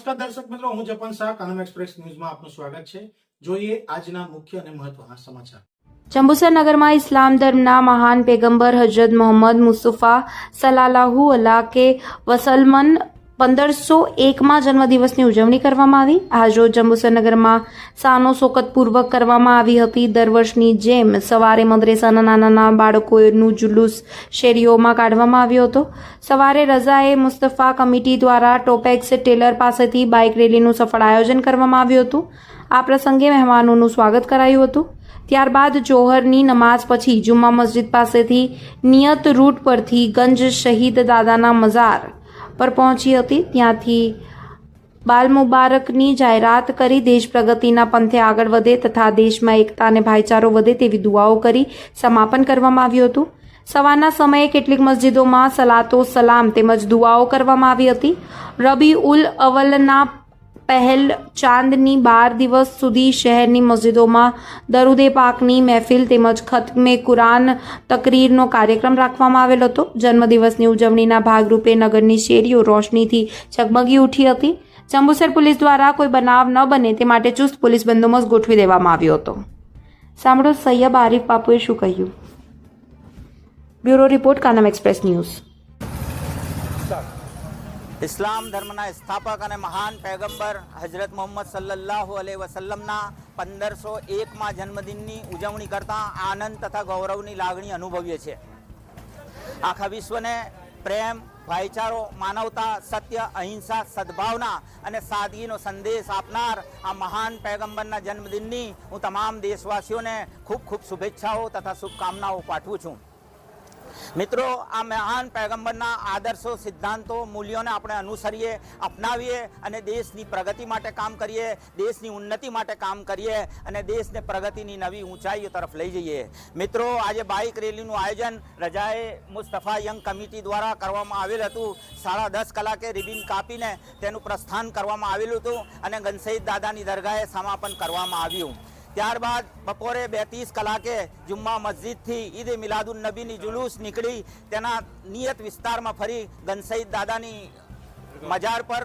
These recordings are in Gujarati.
નમસ્કાર દર્શક મિત્રો, હું જપન શાહ, કાનમ એક્સપ્રેસ ન્યૂઝમાં આપનું સ્વાગત છે। જોઈએ આજના મુખ્ય અને મહત્વના સમાચાર। જંબુસર નગરમાં ઇસ્લામ ધર્મના મહાન પેગમ્બર હજરત મોહમ્મદ મુસ્તફા સલ્લાલ્લાહુ અલૈહિ વસલ્લમ 1501માં જન્મદિવસની ઉજવણી કરવામાં આવી। આજરોજ જંબુસર નગરમાં શાનો શોકતપૂર્વક કરવામાં આવી હતી। દર વર્ષની જેમ સવારે મદ્રેસાના નાના બાળકોનું જુલુસ શેરીઓમાં કાઢવામાં આવ્યો હતો। સવારે રઝાએ મુસ્તફા કમિટી દ્વારા ટોપેક્સ ટેલર પાસેથી બાઇક રેલીનું સફળ આયોજન કરવામાં આવ્યું હતું। આ પ્રસંગે મહેમાનોનું સ્વાગત કરાયું હતું। ત્યારબાદ જોહરની નમાઝ પછી જુમ્મા મસ્જિદ પાસેથી નિયત રૂટ પરથી ગંજ શહીદ દાદાના મઝાર પર પહોંચી હતી। ત્યાંથી બાલ મુબારકની જાહેરાત કરી દેશ પ્રગતિના પંથે આગળ વધે તથા દેશમાં એકતા અને ભાઈચારો વધે તેવી દુઆઓ કરી સમાપન કરવામાં આવ્યું હતું। સવારના સમયે કેટલીક મસ્જિદોમાં સલાતો સલામ તેમજ દુઆઓ કરવામાં આવી હતી। રબી ઉલ અવ્વલના પહેલ ચાંદની 12 દિવસ સુધી શહેરની મસ્જિદોમાં દરૂદે પાકની મહેફિલ તેમજ ખત્મે કુરાન તકરીરનો કાર્યક્રમ રાખવામાં આવેલો હતો। જન્મદિવસની ઉજવણીના ભાગરૂપે નગરની શેરીઓ રોશનીથી ઝગમગી ઉઠી હતી। જંબુસર પોલીસ દ્વારા કોઈ બનાવ ન બને તે માટે ચુસ્ત પોલીસ બંદોબસ્ત ગોઠવી દેવામાં આવ્યો હતો। સાંભળો સૈયદ આરિફ બાપુએ શું કહ્યું। Bureau report, Kanam express news. ઇસ્લામ ધર્મના સ્થાપક અને મહાન પૈગંબર હજરત મોહમ્મદ સલ્લલ્લાહુ અલૈહિ વસલ્લમના 1501માં જન્મદિનની ઉજવણી કરતા આનંદ તથા ગૌરવની લાગણી અનુભવીએ છીએ। આખા વિશ્વને પ્રેમ, ભાઈચારો, માનવતા, સત્ય, અહિંસા, સદભાવના અને સાદગીનો સંદેશ આપનાર આ મહાન પૈગંબરના જન્મદિનની હું તમામ દેશવાસીઓને ખૂબ ખૂબ શુભેચ્છાઓ તથા શુભકામનાઓ પાઠવું છું। મિત્રો, આ મહાન પૈગંબરના આદર્શો, સિદ્ધાંતો, મૂલ્યોને આપણે અનુસરીએ, અપનાવીએ અને દેશની પ્રગતિ માટે કામ કરીએ, દેશની ઉન્નતિ માટે કામ કરીએ અને દેશને પ્રગતિની નવી ઊંચાઈઓ તરફ લઈ જઈએ। મિત્રો, આજે બાઇક રેલીનું આયોજન રજાએ મુસ્તફા યંગ કમિટી દ્વારા કરવામાં આવેલ હતું। 10:30 કલાકે રિબિન કાપીને તેનું પ્રસ્થાન કરવામાં આવેલું હતું અને ગંજશહીદ દાદાની દરગાહે સમાપન કરવામાં આવ્યું। ત્યારબાદ બપોરે 2:30 કલાકે જુમ્મા મસ્જિદથી ઈદ મિલાદુન નબીની જુલુસ નીકળી તેના નિયત વિસ્તારમાં ફરી ગંજશહીદ દાદાની મજાર પર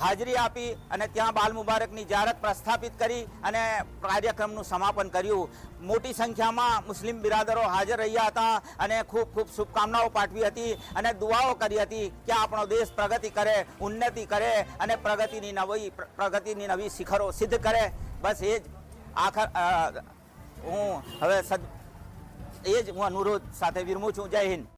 હાજરી આપી અને ત્યાં બાલ મુબારકની જાહેરાત પ્રસ્થાપિત કરી અને કાર્યક્રમનું સમાપન કર્યું। મોટી સંખ્યામાં મુસ્લિમ બિરાદરો હાજર રહ્યા હતા અને ખૂબ ખૂબ શુભકામનાઓ પાઠવી હતી અને દુઆઓ કરી હતી કે આપણો દેશ પ્રગતિ કરે, ઉન્નતિ કરે અને પ્રગતિની નવી શિખરો સિદ્ધ કરે। બસ એ જ હું અનુરોધ સાથે વિરમું છું। જય હિન્દ।